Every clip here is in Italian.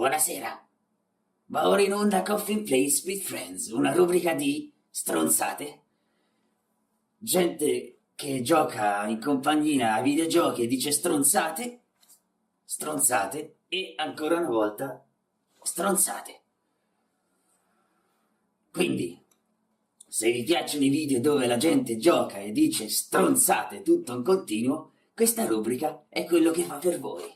Buonasera. Va ora in onda Coffee Place with Friends, una rubrica di stronzate. Gente che gioca in compagnia a videogiochi e dice stronzate, stronzate e ancora una volta stronzate. Quindi, se vi piacciono i video dove la gente gioca e dice stronzate tutto in continuo, questa rubrica è quello che fa per voi.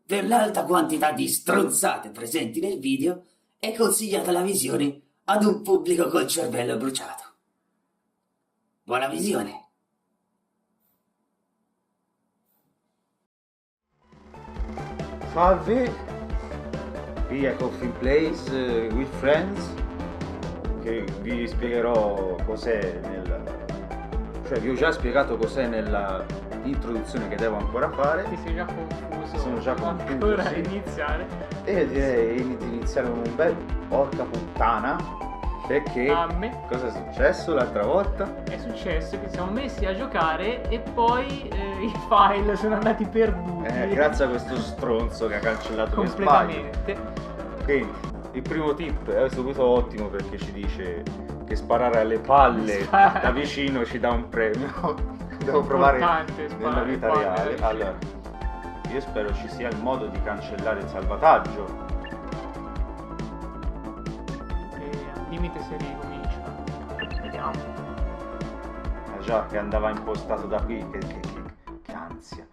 Per l'alta quantità di stronzate presenti nel video, è consigliata la visione ad un pubblico col cervello bruciato. Buona visione! Salve, qui è Coffee Place with Friends, che vi spiegherò cos'è cioè vi ho già spiegato cos'è nella introduzione che devo ancora fare. Ti sei già confuso. Sono già confuso, ancora sì. iniziare. E direi di iniziare con un bel porca puttana, perché A me cosa è successo l'altra volta? è successo che siamo messi a giocare e poi i file sono andati perduti. Grazie a questo stronzo che ha cancellato per sbaglio. completamente. Quindi il primo tip è subito ottimo, perché ci dice che sparare alle palle da vicino ci dà un premio. Devo provare Importante nella sparare vita alle palle reale. da vicino. Allora, io spero ci sia il modo di cancellare il salvataggio. E al limite se ricomincia. Vediamo. Già che andava impostato da qui, che ansia.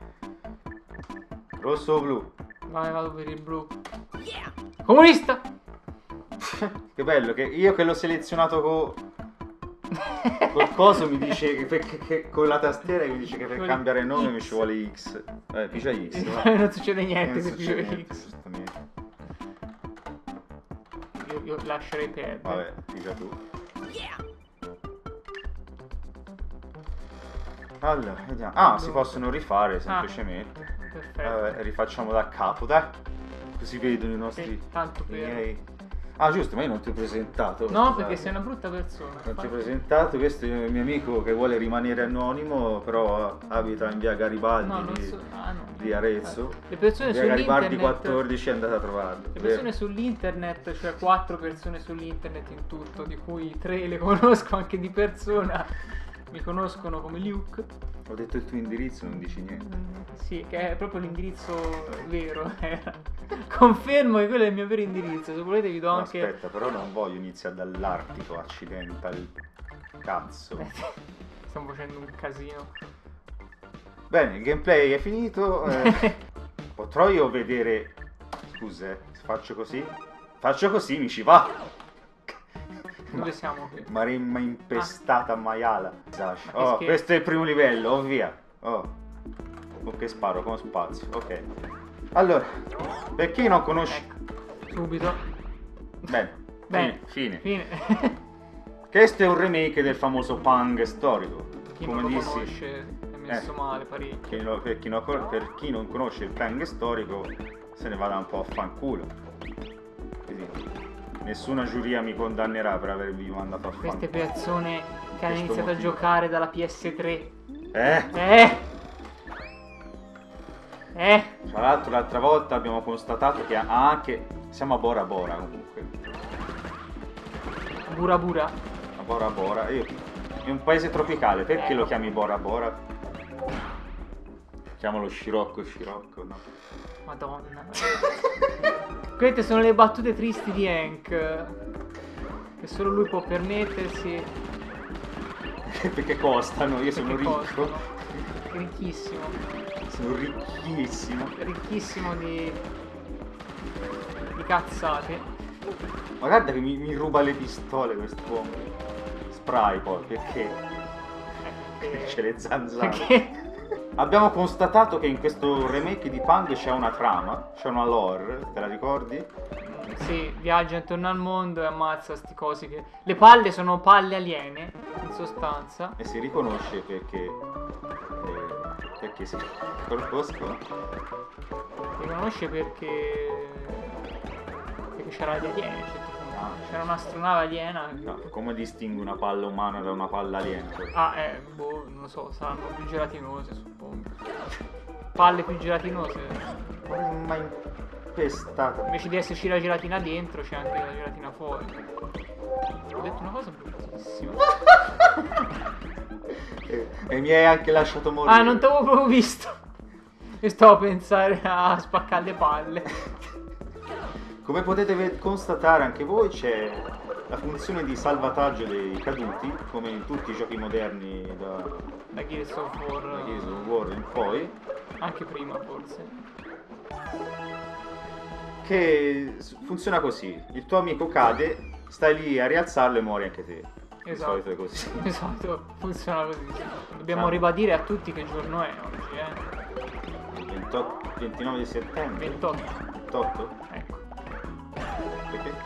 Rosso o blu? Vai, vado per il blu. Comunista! Che bello, che io che l'ho selezionato col coso mi dice che con la tastiera mi dice che per cambiare nome mi ci vuole X. Pigia X. va. Non succede niente Non se succede piglio niente, X. giustamente. Io lascerei perdere. Vabbè, pigia tu. Allora, vediamo. Ah, si possono rifare semplicemente. Perfetto. Vabbè, rifacciamo da capo, dai. Così vedono i nostri. Sì, tanto i per- miei. Ah, giusto, ma io non ti ho presentato. No, scusate. perché sei una brutta persona. Non ti ho Infatti. presentato, questo è il mio amico che vuole rimanere anonimo, però abita in via Garibaldi No, non di, so. Ah, no. di Arezzo. Le persone Via Garibaldi sull'internet 14 è andata a trovarlo. Le persone sull'internet, cioè 4 persone sull'internet in tutto, di cui 3 le conosco anche di persona, mi conoscono come Luke. Ho detto il tuo indirizzo, non dici niente. Sì, che è proprio l'indirizzo vero. Era. Confermo che quello è il mio vero indirizzo. Se volete vi do No, anche. aspetta, però non voglio iniziare dall'Artico, accidental. Cazzo. Stiamo facendo un casino. Bene, il gameplay è finito. Potrò io vedere. Scusa, se faccio così. Faccio così, mi ci va. Dove siamo qui? Maremma impestata maiala. Ma che Oh, scherzo. questo è il primo livello, oh via. Oh. Ok, sparo con spazio. Ok. Allora, per chi non conosce. Ecco, subito. Bene. Bene. Fine. Fine. Questo è un remake del famoso Pang storico. Chi Come non lo dissi. conosce è messo male parecchio. Per chi non conosce il Pang storico, se ne vada un po' a fanculo. Così. Nessuna giuria mi condannerà per avervi mandato a fanculo. Queste persone che hanno Questo iniziato a motivo. giocare dalla PS3. Eh? Tra Tra l'altro l'altra volta abbiamo constatato che ha anche. Siamo a Bora Bora comunque. Bura Bura. A Bora Bora. È un paese tropicale, perché lo chiami Bora Bora? Chiamalo Scirocco, no? Madonna. Queste sono le battute tristi di Hank. Che solo lui può permettersi. Perché costano, io sono Perché ricco. costano. Ricchissimo. Sono ricchissimo. Ricchissimo di cazzate. Ma guarda che mi ruba le pistole quest'uomo. Spray poi, perché? C'è le zanzare. Perché? Abbiamo constatato che in questo remake di Pang c'è una trama, c'è una lore, te la ricordi? Sì, viaggia intorno al mondo e ammazza sti cosi che. Le palle sono palle aliene, in sostanza. E si riconosce perché si riconoscono. Si conosce perché c'era gli alieni, cioè, c'era un'astronave aliena. No, come distingui una palla umana da una palla aliena? Boh, non lo so, saranno più gelatinose, suppongo. Palle più gelatinose. pestata. Invece di esserci la gelatina dentro, c'è anche la gelatina fuori. Ho detto una cosa bruttissima. E mi hai anche lasciato morire. Ah, non ti avevo proprio visto. E stavo a pensare a spaccare le palle. Come potete constatare anche voi, c'è la funzione di salvataggio dei caduti, come in tutti i giochi moderni Da Gears of War. da Gears of War in poi, Anche prima forse. che funziona così: il tuo amico cade, stai lì a rialzarlo e muori anche te. Di solito è così. Esatto, funziona così. Dobbiamo Ah. ribadire a tutti che giorno è oggi, Il 29 di settembre. 28. 28? Ecco.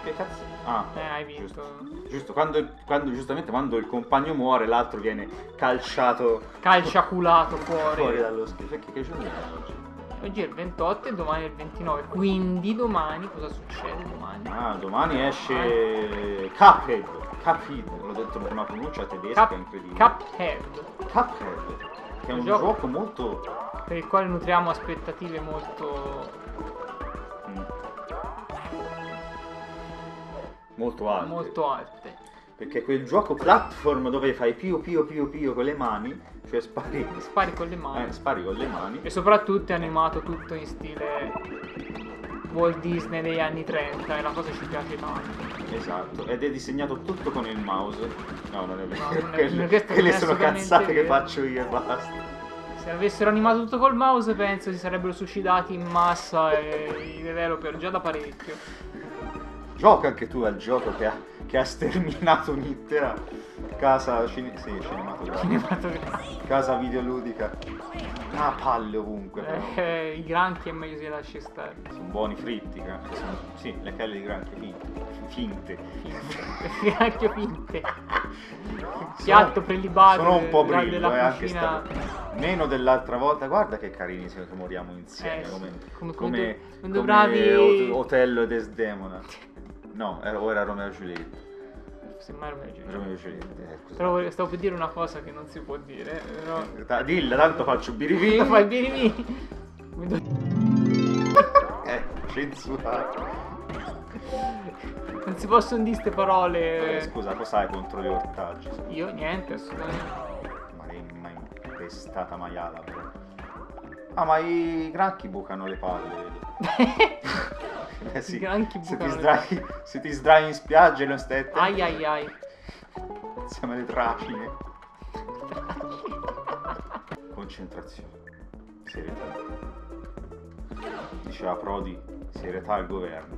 Che cazzo? Ah, Hai vinto. giusto. Giustamente quando il compagno muore, l'altro viene calciato Calciaculato fuori fuori. dallo schifo. Perché che giorno è oggi? Oggi è il 28 e domani è il 29. Quindi domani cosa succede domani? Ah, domani esce Cuphead. L'ho detto con una pronuncia tedesca incredibile. Cuphead, che è un gioco molto per il quale nutriamo aspettative molto molto alte. molto alte. Perché è quel gioco platform dove fai pio con le mani, cioè spari con le mani. spari con le mani. E soprattutto è animato tutto in stile Walt Disney degli anni 30 e la cosa ci piace tanto. Esatto, ed è disegnato tutto con il mouse. No, non è vero. No, non è- questo Quelle non è sono assolutamente cazzate che vero. faccio io e basta. Se avessero animato tutto col mouse penso si sarebbero suicidati in massa i developer già da parecchio. Gioca anche tu al gioco che ha sterminato un'intera casa cinematografica. Cinematografico. Casa videoludica. Ah, palle ovunque però. I granchi è meglio si lasci stare. Sono buoni fritti, sì, le pelle di granchio finte. Granchio finte. Piatto prelibato. Sono un po' della brillo, anche cucina. meno dell'altra volta. Guarda che carini se moriamo insieme, Sì. come Quando bravi. Otello e Desdemona. No, o era Romeo e Giulietta. Semmai Romeo e Giulietta. Romeo e Giulietta, scusa. Però stavo per dire una cosa che non si può dire. Però... Dilla, tanto faccio birivini. Fai il birimi. Censurato. Non si possono dire ste parole. Scusa, cos'hai contro gli ortaggi? Io niente, assolutamente. Ma impestata maiala, però. Ah, ma i granchi bucano le palle, vedo. Sì. I granchi se bucano se ti sdrai in spiaggia e non stai attento, Ai ai ai. insieme alle tracine. Concentrazione, serietà. Diceva Prodi, serietà al governo.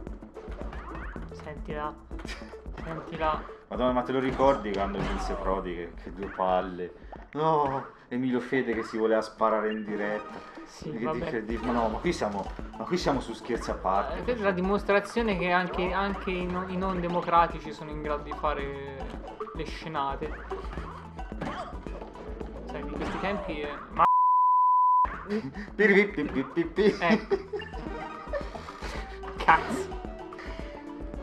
Sentila. Sentila. Madonna, ma te lo ricordi quando vinse Prodi che due palle? No, Emilio Fede che si voleva sparare in diretta. Sì, Che vabbè. ma no, ma qui siamo su scherzi a parte. Questa è la dimostrazione che anche i non democratici sono in grado di fare le scenate. Sai, di questi tempi ma ecco. Cazzo.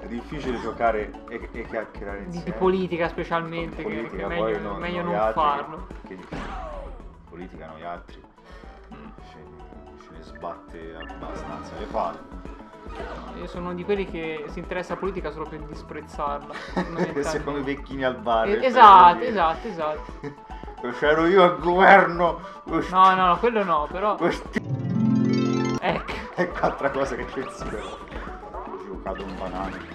È difficile giocare e chiacchierare Di insieme. politica specialmente, Politica, che è poi meglio noi non altri, farlo. Che politica noi altri ce ne sbatte abbastanza le palle. Io sono di quelli che si interessa a politica solo per disprezzarla. Se come i vecchini al bar. Esatto. C'ero io al governo. No, quello no, però. Ecco. Ecco altra cosa che censurerò. Ho giocato un banano.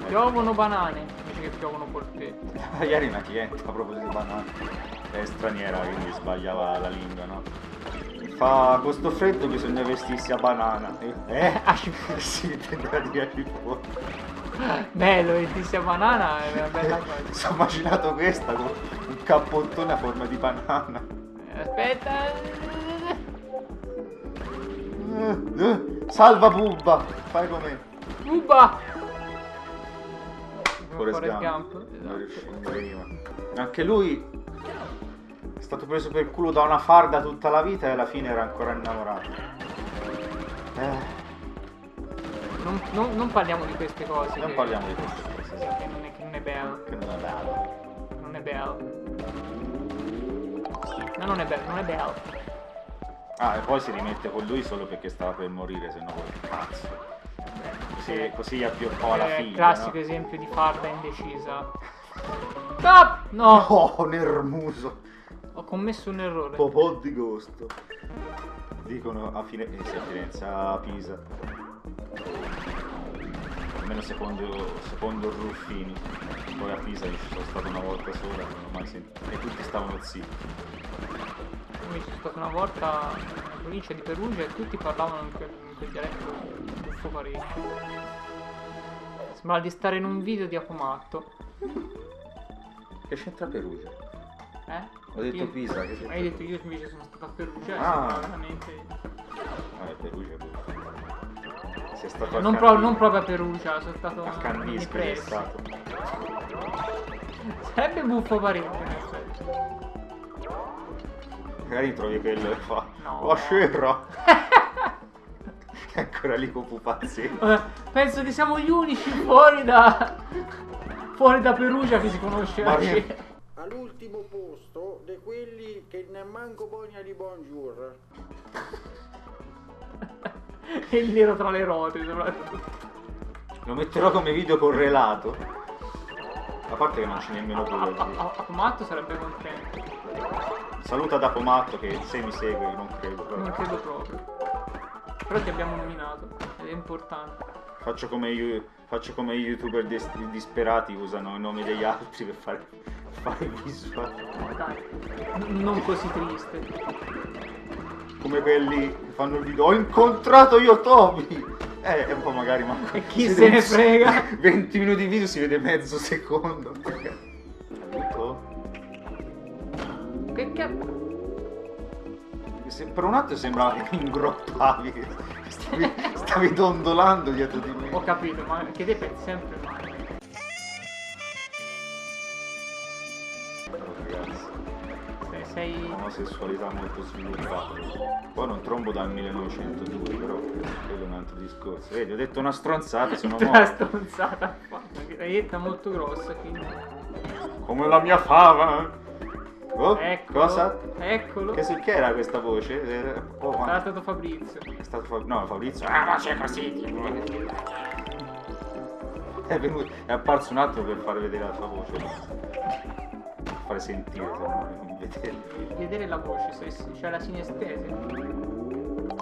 Piovono banane invece che piovono polpetti. Ieri una cliente a proposito di banane è straniera, quindi sbagliava la lingua, no? Fa, con sto freddo bisogna vestirsi a banana. Sì, intendeva dire cipolla. Bello, vestirsi a banana è una bella cosa. Mi sono immaginato questa con un cappottone a forma di banana. Aspetta. Salva Bubba, fai come? Bubba! Forrest Gump. Non veniva. Anche lui è stato preso per culo da una farda tutta la vita e alla fine era ancora innamorato. Non parliamo di queste cose. Non che- parliamo di queste cose, sì. Che non è bello. Che non è bello. Non è bello. No, non è bello. Ah, e poi si rimette con lui solo perché stava per morire, se no quel cazzo. Così gli appioppò la figlia, classico no? esempio di farda indecisa. Stop! No! Oh, Nermuso! Ho commesso un errore. Popò di Gosto. Dicono a Firenze, a Pisa. Almeno secondo Ruffini. Poi a Pisa ci sono stato una volta sola, non ho mai sentito. E tutti stavano zitti. Io sono stato una volta nella provincia di Perugia e tutti parlavano in quel dialetto buffo parecchio. Sembrava di stare in un video di Apomatto. Che c'entra Perugia? Ho detto Io- Pisa, che c'entra? Hai detto io invece sono stato a Perugia e Ah. sembrava veramente... Perugia pure. Sei stato a Non proprio a Perugia, sono stato a nei Candisca sei pressi. stato. Sarebbe buffo parecchio in effetti. Magari trovi quello e fa No. la scerra. È ancora lì con pupazzetto. Penso che siamo gli unici fuori da Perugia che si conosce Ma la che- scena. All'ultimo posto di quelli che nemmanco voglia di buongiorno. E il nero tra le ruote soprattutto. Lo metterò come video correlato. A parte che non c'è nemmeno quello. Apomatto sarebbe contento. Saluta da Pomatto che se mi segue, non credo. però. Non credo proprio. Però ti abbiamo nominato ed è importante. Faccio come i youtuber disperati usano i nomi degli altri per fare visual. No, dai. Non così triste. Come quelli che fanno il video. Ho incontrato io Toby! E un po' magari manco. E chi si se vede ne frega? 20 minuti di video si vede mezzo secondo. Aiuto. Che cazzo? Per un attimo sembrava che mi ingroppavi. Stavi dondolando dietro di me. Ho capito, ma che te pensi sempre male. Ragazzi, Sei... omosessualità molto sviluppata. Poi non trombo dal 1902, però quello è un altro discorso. Vedi, ho detto una stronzata, sono Una morto. stronzata fatta, l'hai detta molto grossa, quindi... Come la mia fava. Oh, Eccolo, cosa? eccolo. Che era questa voce? Oh, ma... Sarà stato Fabrizio. È stato no, Fabrizio. Ah, ma c'è così. È apparso un attimo per far vedere la sua voce. Per fare sentire, se non vedere. Vedere la voce, c'è la sinestesia.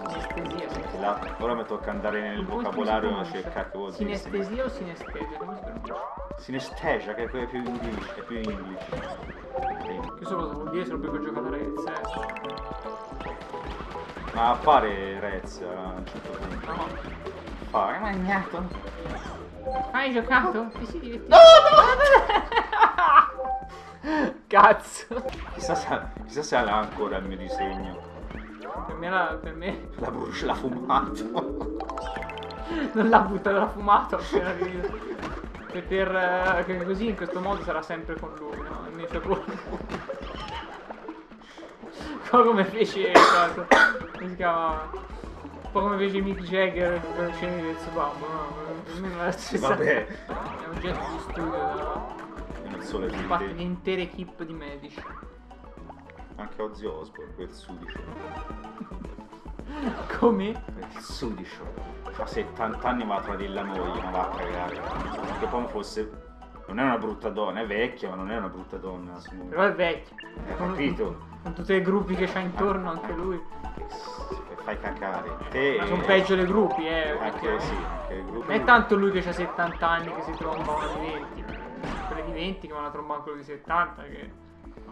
Sinestesia, sì. E là, ora mi tocca andare nel Come si vocabolario a pronuncia? cercare che vuol dire. Sinestesia o sinestesia? Come si pronuncia? Sinestesia, che è più English, è più English. Io so cosa vuol dire solo perché ho giocato a Rez, Ma appare Rez a un certo punto. No. Fa, hai mangiato? Hai giocato? Ti sei divertito? No! Cazzo! Chissà se ha ancora il mio disegno. Per me La brucia, l'ha fumato. non l'ha buttata, l'ha fumato appena finito. Che così in questo modo sarà sempre con lui, no? Invece con un po' come fece cosa? Come si chiama? Un po' come fece Mick Jagger per le scene del suo babbo, no? Per me non è la stessa. Vabbè. È un gesto di studio da Non solo il fatte video. di intere equip di medici. Anche Ozzy Osbourne, quel sudicio. Come? Il sudicio. Fa 70 anni va a tradire la moglie, ma va a cagare. Che poi fosse... Non è una brutta donna, è vecchia, ma non è una brutta donna. Assumo. Però è vecchio. Capito? Con tutti i gruppi che c'ha intorno, anche lui. Fai cacare. Te... Ma sono peggio le gruppi, Anche sì, anche il gruppo. Non è tanto lui che ha 70 anni che si tromba una di 20. Quelle di 20 che vanno a trombare quello di 70 che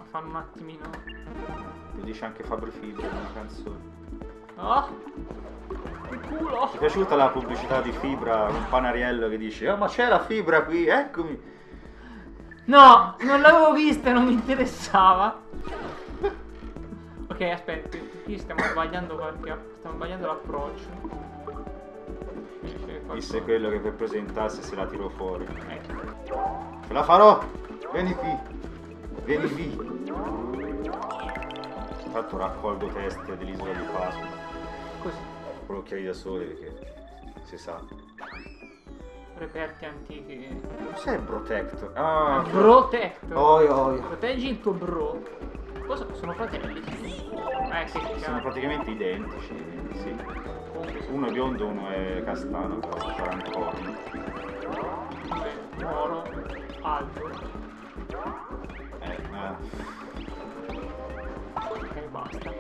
fanno un attimino. Lo dice anche Fabri Fibra nella canzone. Ah! Che culo! Ti è piaciuta la pubblicità di Fibra con Panariello che dice oh ma c'è la fibra qui, eccomi. No! Non l'avevo vista e non mi interessava. Ok, aspetta, qui stiamo sbagliando l'approccio. Disse quello che per presentarsi se la tiro fuori. Ecco. Ce la farò! Vieni qui! Vieni qui! Intanto raccolgo teste dell'isola di Pasqua. Così. Con occhiali da sole perché si sa. Reperti antichi. Cos'è Protector? Ah, Protector. Oi oi. Proteggi il tuo bro. Cosa? Sono fratelli? Che sono cazzo. praticamente identici, quindi sì. Uno è biondo, uno è castano, però sarà un corno. Moro, alto. Ok, basta.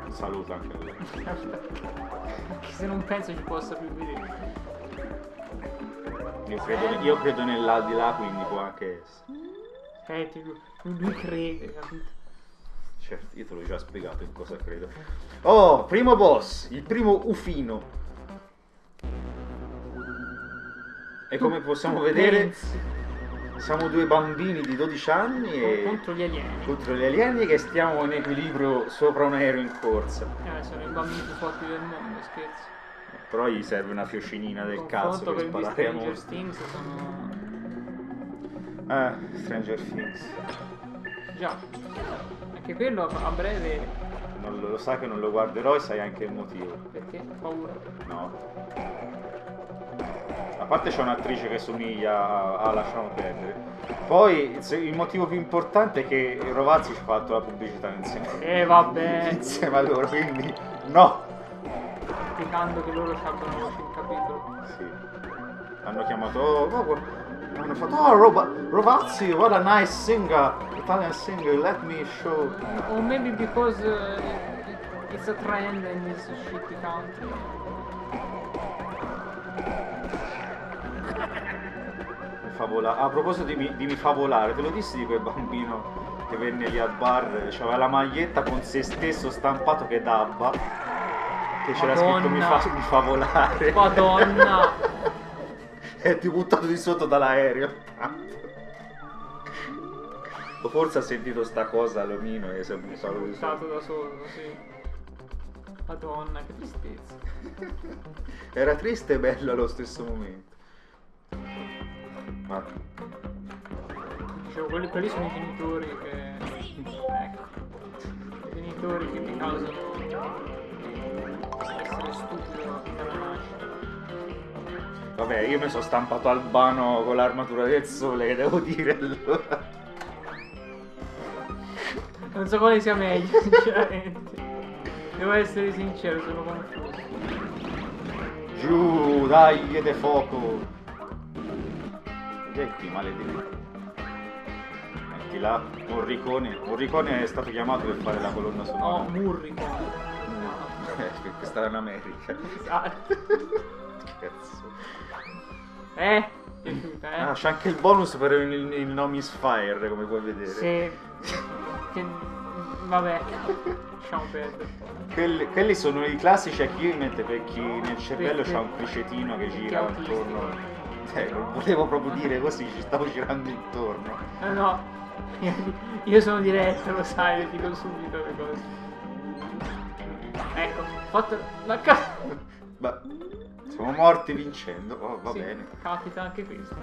Saluta anche lui. Anche se non penso ci possa più vedere. Io credo nell'aldilà, quindi può anche essere. Lui crede, capito? Certo, io te l'ho già spiegato in cosa credo. Oh, primo boss, il primo Ufino. E come possiamo vedere, Pensi siamo due bambini di 12 anni e contro gli alieni. contro gli alieni che stiamo in equilibrio sopra un aereo in corsa. Sono i bambini più forti del mondo, scherzo. Però gli serve una fiocinina del cazzo Confronto per con gli sparare a Stranger mostri. Things sono... Stranger Things. Già, anche quello a breve, Non lo sai che non lo guarderò e sai anche il motivo. perché ho paura. No. A parte c'è un'attrice che somiglia a lasciamo perdere. Poi il motivo più importante è che Rovazzi ci ha fatto la pubblicità insieme. Vabbè, Insieme a loro, quindi no. spiegando che loro abbiano voce in capitolo. Sì. Hanno chiamato hanno fatto Rovazzi, what a nice singer, Italian singer, let me show. Or maybe because it's a trend in this shitty country. A proposito di mi favolare, te lo dissi di quel bambino che venne lì al bar, c'aveva la maglietta con se stesso stampato che dabba, che c'era scritto mi favolare. Madonna! E ti buttato di sotto dall'aereo. O forse ha sentito sta cosa all'omino e si è buttato di Stato sotto. da solo, sì. Madonna, che tristezza. Era triste e bello allo stesso momento. Ma Dicevo, quelli sono i genitori che... Ecco. I genitori che mi causano essere stupido dalla nascita. vabbè, io mi sono stampato Albano con l'armatura del sole, che devo dire allora. Non so quale sia meglio, sinceramente. Devo essere sincero, sono confuso. Giù, dai, de fuoco. Che è qui, maledetto. Metti là, Morricone è stato chiamato per fare la colonna sonora. No, Murrico. Questa era in America. Esatto. Cazzo. Piaciuta, Ah, c'è anche il bonus per il No Misfire, come puoi vedere. Sì. Vabbè, lasciamo perdere. Quelli sono i classici achievement per chi nel cervello c'ha un cricetino che gira intorno. Non volevo proprio dire così, ci stavo girando intorno. No, io sono diretto, lo sai, le dico subito le cose. Ecco, fatto la Ma siamo morti vincendo, va sì, bene. capita anche questo.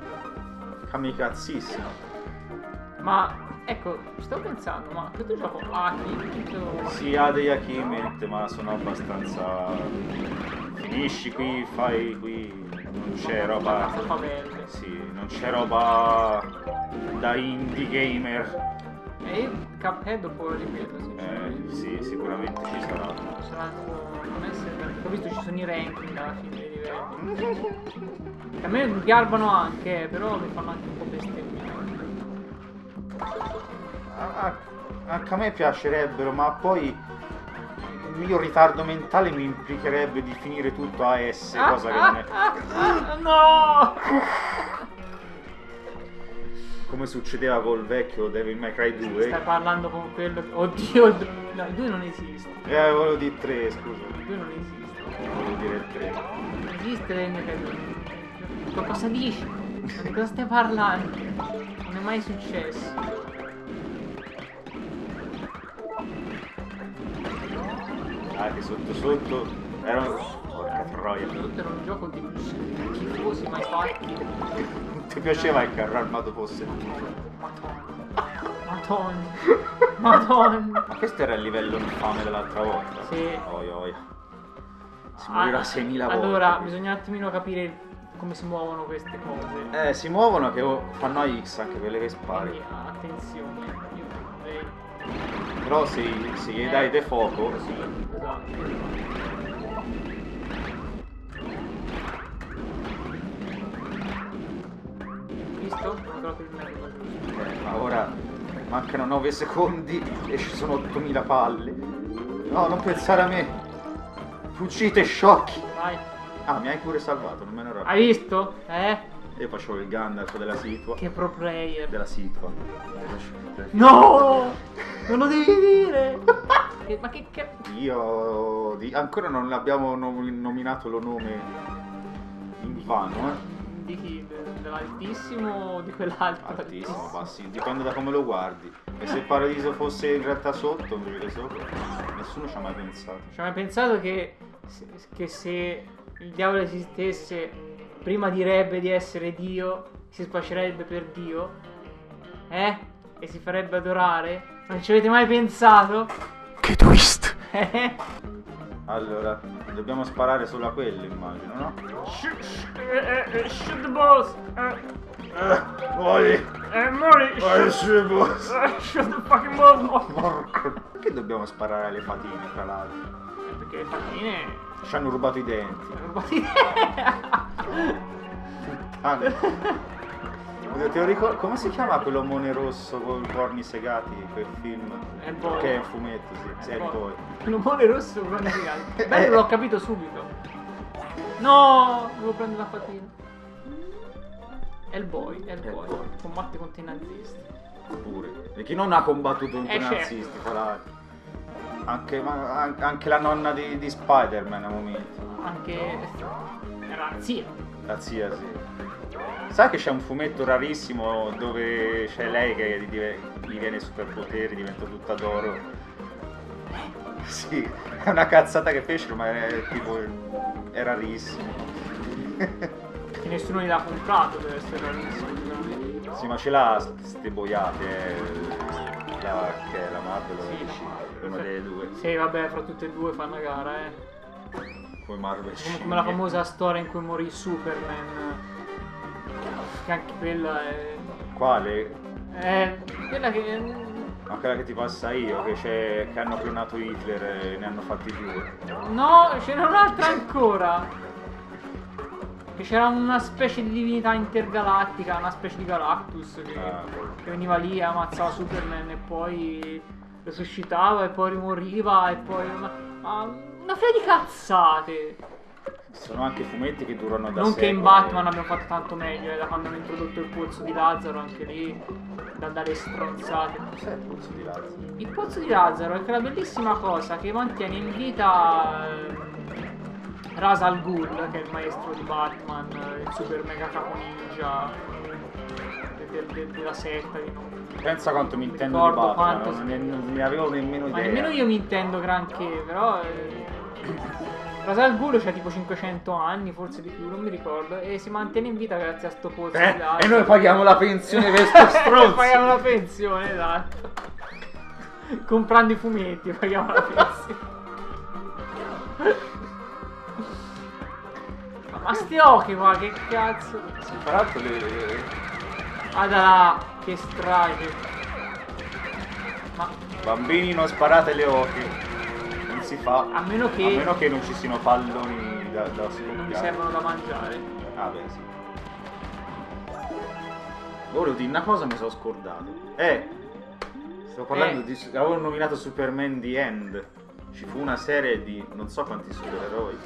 Kamikazzissimo. Ma ecco, sto pensando, ma questo gioco ha achievement? Sì, ha degli achievement, ma sono abbastanza... Finisci qui, fai qui... Non c'è roba... Sì, non c'è roba da indie gamer. E io Cuphead dopo ripeto, Sì, sicuramente ci sarà. sarà non essere perché ho visto ci sono i ranking alla fine dei livelli. A me mi garbano anche, però mi fanno anche un po' bestemmiare. Anche a me piacerebbero, ma poi il mio ritardo mentale mi implicherebbe di finire tutto a S, cosa che non è... No! Come succedeva col vecchio Devil May Cry 2. Stai parlando con quello... Oddio, no, il 2 non esiste. Volevo dire 3, scusa. Il 2 non esiste. Volevo dire il 3. Non esiste il mio. Ma cosa dici? Ma di cosa stai parlando? Non è mai successo. Che sotto sotto era porca troia. Tutto era un gioco di schifosi mai fatti. Non ti piaceva il carro armato fosse? Madonna. Ma questo era il livello infame dell'altra volta? Sì. Oia. Si morirà 6.000 volte. Allora, bisogna un attimino capire come si muovono queste cose. Si muovono che fanno X anche quelle che spari. Quindi attenzione. Io dovrei Però se gli dai de fuoco... Così, esatto. Visto? Ho trovato il metodo giusto. Ma ora mancano 9 secondi e ci sono 8000 palle. No, non pensare a me. Fuggite, sciocchi. Vai. Ah, mi hai pure salvato, non me ne ero Hai visto? Io facevo il Gandalf della situa. Che pro player. Della situa. No! Non lo devi dire! Ma che Ancora non abbiamo nominato lo nome in vano, Di chi? Dell'altissimo o di quell'altro? Altissimo, bassi, dipende da come lo guardi. E se il paradiso fosse in realtà sotto, invece sopra, nessuno ci ha mai pensato. Ci hai mai pensato che se il diavolo esistesse, prima direbbe di essere Dio, si spaccerebbe per Dio? E si farebbe adorare? Non ci avete mai pensato? Che twist! Allora, dobbiamo sparare solo a quello, immagino, no? Shoot the boss! Muori! Muori! Shoot the boss! Shoot the fucking boss! Porco! Perché dobbiamo sparare alle fatine, tra l'altro? Perché le fatine... Ci hanno rubato i denti. Puttana. Te lo ricordo, come si chiama quell'omone rosso con i corni segati, quel film? È il boy. Che è un fumetto, sì, è il boy. L'omone rosso con i corni segati. Bello, l'ho capito subito. No, devo prendere la fatina. È il boy. Combatte contro i nazisti. Pure. E chi non ha combattuto contro i nazisti, tra l'altro. Anche la nonna di Spider-Man a momenti. Anche... era la zia. La zia, sì. Sai che c'è un fumetto rarissimo dove c'è lei che gli viene superpoteri, diventa tutta d'oro? Sì, è una cazzata che fecero, ma è rarissimo. Che nessuno gli l'ha comprato per essere rarissimo, sicuramente. Sì, ma ce l'ha ste boiate, che è la Marvel o Sì, DC, no. una delle due. Sì, vabbè, fra tutte e due fa una gara, Come Marvel. Come la famosa storia in cui morì Superman. Che anche quella è... Quale? Quella che... Ma quella che ti passa io, che hanno clonato Hitler e ne hanno fatti 2. No, c'era un'altra ancora. Che c'era una specie di divinità intergalattica, una specie di Galactus che veniva lì e ammazzava Superman e poi resuscitava e poi rimoriva e poi... una fila di cazzate. Ci sono anche fumetti che durano da Non secoli. che in Batman abbiamo fatto tanto meglio, da quando hanno introdotto il pozzo di Lazzaro, anche lì, dalle stronzate. Cos'è il pozzo di Lazzaro? Il pozzo di Lazzaro è quella bellissima cosa che mantiene in vita Ra's al Ghul, che è il maestro di Batman, il super mega capo ninja della setta di Pensa quanto mi intendo di ricordo Batman, quanto- non ne avevo nemmeno idea. Ma nemmeno io mi intendo granché, però Ra's al Ghul c'ha tipo 500 anni, forse di più, non mi ricordo, e si mantiene in vita grazie a sto pozzo di Lazzaro. E noi paghiamo la pensione per sto stronzo. Paghiamo la pensione, esatto. Comprando i fumetti paghiamo la pensione. Ma sti occhi qua, che cazzo. Tra l'altro Ah da là, che strage. Ma bambini non sparate le oche. Non si fa. a meno che non ci siano palloni da non mi scoppiare. servono da mangiare. Ah beh sì. Volevo dire una cosa, mi sono scordato. Stavo parlando di... Avevo nominato Superman The End. Ci fu una serie di non so quanti supereroi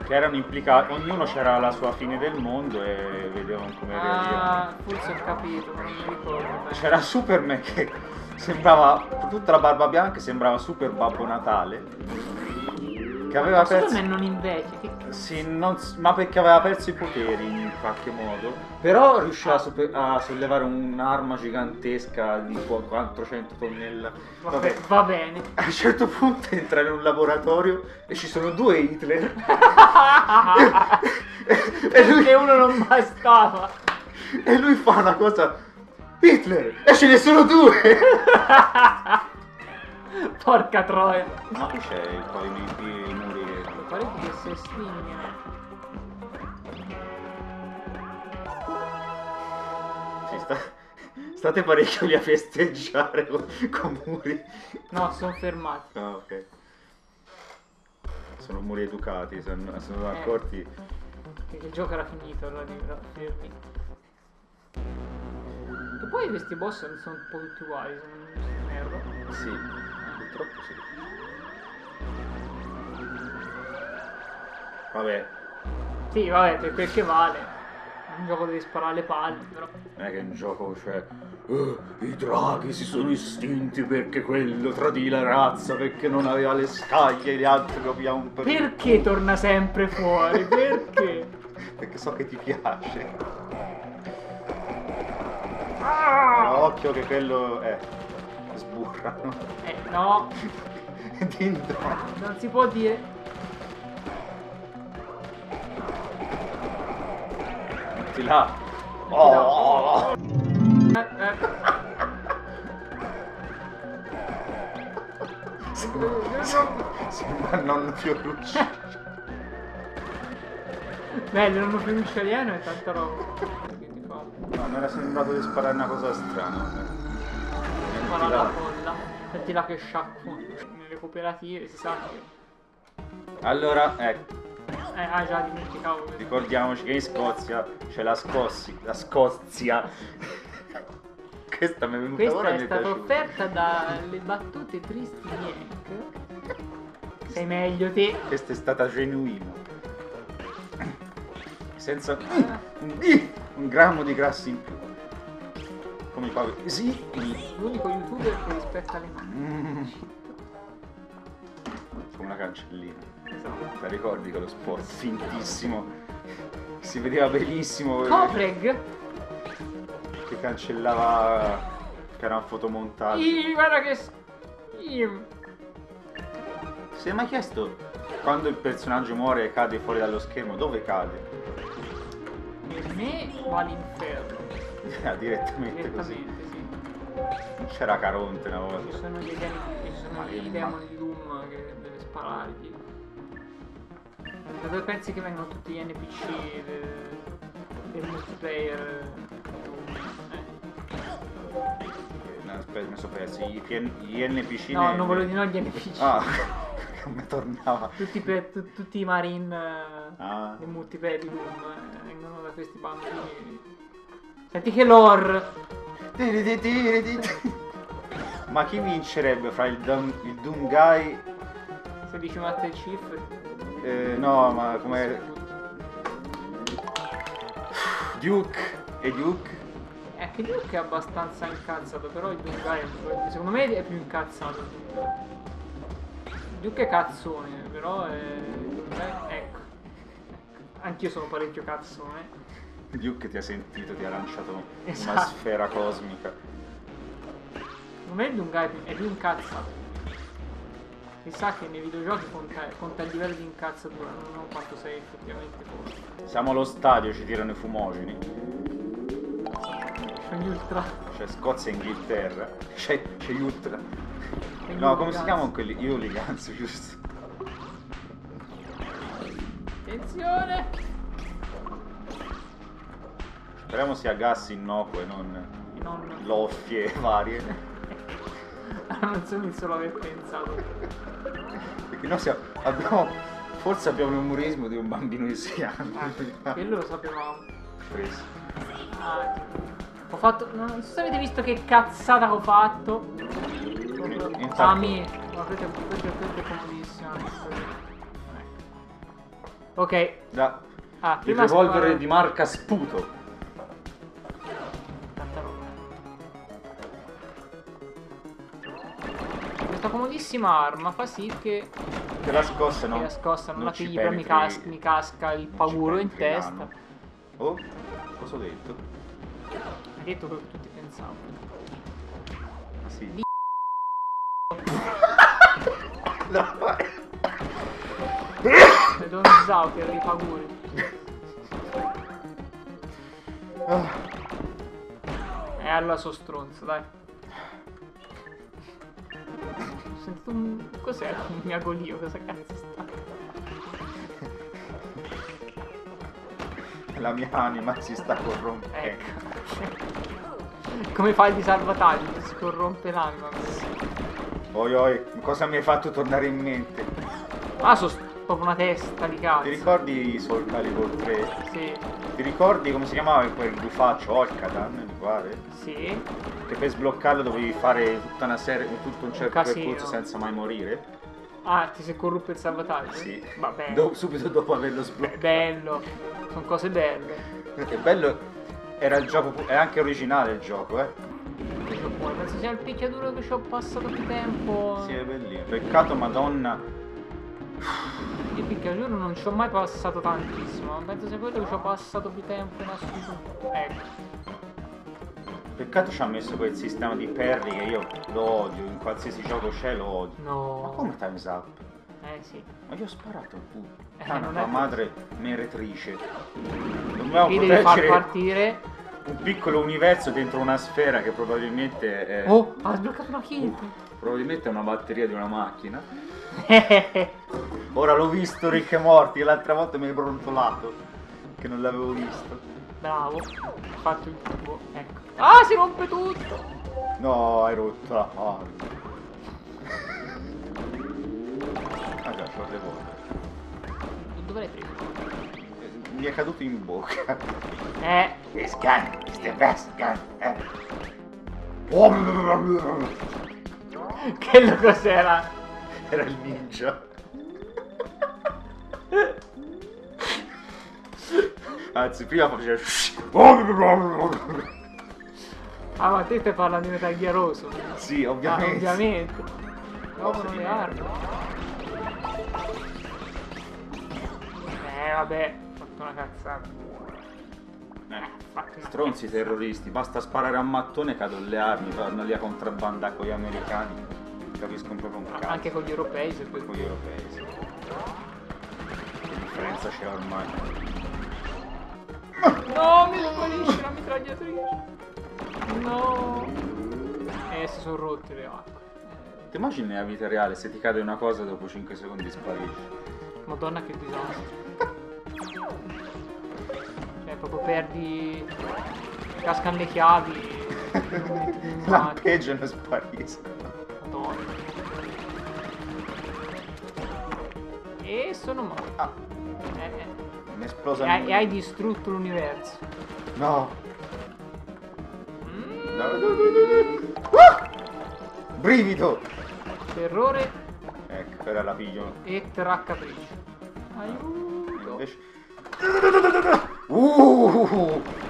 che erano implicati, ognuno c'era la sua fine del mondo e vedevano come reagivano. Forse ho capito, ma non mi ricordo bene. C'era Superman che sembrava, tutta la barba bianca, sembrava super Babbo Natale, che aveva perso... Superman non invecchia, che Sì, ma perché aveva perso i poteri in qualche modo. Però riusciva a sollevare un'arma gigantesca di 400 tonnellate. Vabbè, va bene. a un certo punto entra in un laboratorio e ci sono 2 Hitler. e lui... Che uno non bastava. E lui fa una cosa... Hitler! E ce ne sono 2! Porca troia. Ma qui c'è il pavimento, i muri che... Pareti che si estinguono. Sì, State parecchio lì a festeggiare con muri. No, sono fermati. Ah, ok. Sono muri educati, sono accorti. Perché il gioco era finito, allora era fermi. E poi questi boss sono un po' tutti uguali, se non mi erro. Sì, purtroppo sì. Vabbè, Sì, vabbè, per quel che vale. È un gioco devi sparare alle palle, però. non è che è un gioco, cioè, i draghi si sono estinti perché quello tradì la razza, perché non aveva le scaglie e gli altri lo abbiamo un Perché torna sempre fuori? Perché? Perché so che ti piace. Ah! Occhio che quello sburrano. No, Dentro. non si può dire. Metti là. Oh. Sembra il nonno Fiorucci. Bello, non più italiano e tanta roba. Che ti fa? No, mi era sembrato di sparare una cosa strana. Spara la bolla. Metti là che sciacquo. Nelle cooperative si sa che. Allora, ecco, Già dimenticavo questo. ricordiamoci che in Scozia c'è la Scozia. Questa mi è venuta Questa ora e è mi è stata piaciuta. offerta dalle battute tristi di Hank. Sei meglio te. Questa è stata genuina. Senza un grammo di grassi in più. Come fa? Sì. L'unico youtuber che rispetta le mani. Come una cancellina. Esatto. Ti ricordi quello spot fintissimo? Si vedeva benissimo. Copreg? Che cancellava. Che era un fotomontaggio. Guarda che. Si è mai chiesto quando il personaggio muore e cade fuori dallo schermo, dove cade? Per me va all'inferno. Direttamente così. Direttamente, sì. Non c'era Caronte una Ci volta. sono dei ci sono Ma i che demoni di Doom che deve sparare. Tipo. Dove pensi che vengono tutti gli NPC del multiplayer? No, aspetta, mi sono perso. Gli NPC. No, non volevo dire no, gli NPC. Ah, come tornava. Tutti i marine Ah. del multiplayer di Doom vengono da questi bambini. Senti che lore! Ma chi vincerebbe fra il Doom Guy? Se dici Master Chief. No, ma come Duke e Duke? Che Duke è abbastanza incazzato, però il Doom Guy secondo me è più incazzato. Duke è cazzone, però ecco. Anch'io sono parecchio cazzone. Duke ti ha sentito, ti ha lanciato una Esatto. sfera cosmica. Secondo me il Doom Guy è più incazzato. Si sa che nei videogiochi conta il livello di incazzatura, non quanto sei effettivamente forte. Siamo allo stadio, ci tirano i fumogeni. C'è gli ultra. C'è Scozia e Inghilterra. C'è gli ultra. e gli No, come si hooligans. chiamano quelli? Gli hooligans, giusto? Attenzione! Speriamo sia gas innocuo e non Non. loffie varie. Non sono il solo aver pensato. Perché noi forse abbiamo l'umorismo di un bambino di 6 anni. Quello lo sapevamo. Preso. Ho fatto. Non so se avete visto che cazzata ho fatto. Intanto- Ma questo è comodissimo. Ok. Da, il Prima revolver sparo- di marca Sputo. Tanta roba. Questa comodissima arma fa sì che Che la scossa non. la scossa non la ci figli, però penetri- mi casca il pauro in penetri testa. l'anno. Oh, cosa ho detto? Hai detto quello che tutti pensavano. Ah, sì. Di- E Don Zauker i paguri. Allora so stronzo, dai. Ho sentito un. Cos'è? Un miagolio, cosa cazzo sta? La mia anima si sta corrompendo. Ecco. Come fai di salvataggio? Ti si corrompe l'anima. Oi, cosa mi hai fatto tornare in mente? Ah, sono proprio una testa di cazzo. Ti ricordi Soul Calibur 3? Sì, Ti ricordi come si chiamava quel gufaccio? Olcadan, mi pare? sì. Che per sbloccarlo dovevi fare tutta una serie, tutto un certo casino. percorso senza mai morire? Ah, ti sei corrotto il salvataggio? Sì. Vabbè. Subito dopo averlo sbloccato. Bello. Sono cose belle. Che bello, era il gioco, è anche originale il gioco, Penso sia il picchiaduro che ci ho passato più tempo. Sì, è bellino. Peccato, madonna. Io picchiaduro non ci ho mai passato tantissimo, ma penso sia quello che ci ho passato più tempo in assoluto. Ecco. Peccato ci ha messo quel sistema di parry che io lo odio, in qualsiasi gioco c'è lo odio. Ma No. come times up? Sì. Ma io ho sparato pure. Non La è madre meretrice. Dobbiamo Qui devi far proteggere partire. un piccolo universo dentro una sfera che probabilmente è... Oh, ha sbloccato una kill. Probabilmente è una batteria di una macchina. Ora l'ho visto Rick e Morty, l'altra volta mi hai brontolato. Che non l'avevo visto. Bravo. Hai fatto il tuo. Ecco. Ah, si rompe tutto. No, hai rotto la palla. Ah già, c'ho le volte. Dove l'hai preso? Mi è caduto in bocca. It's gun, it's the best gun. Che cos'era? Era il ninja. Anzi, prima faceva... Ah, ma te stai parlando di Metal Gear Rosso? Sì, Ah, ovviamente. ovviamente. Cose Trovano di le merda. armi. Vabbè, ho fatto una cazzata. Fatto una Stronzi terroristi, basta sparare a mattone e cadono le armi, vanno lì a contrabbanda con gli americani. Capiscono proprio un cazzo. Anche con gli europei, se con gli europei, sì. Che differenza c'è ormai? No, mi sparisce la mitragliatrice. No. Si sono rotte le acque. Ti immagini nella vita reale se ti cade una cosa dopo 5 secondi sparisce? Madonna che disastro. Cioè proprio perdi. Cascano le chiavi. Lampeggiano e spariscono. Madonna. E sono morto. Ah, mi è esplosa. E hai distrutto l'universo. No. Mm. No. Brivido. Terrore Ecco, ora la piglio. e traccapriccio. Aiuto. Invece...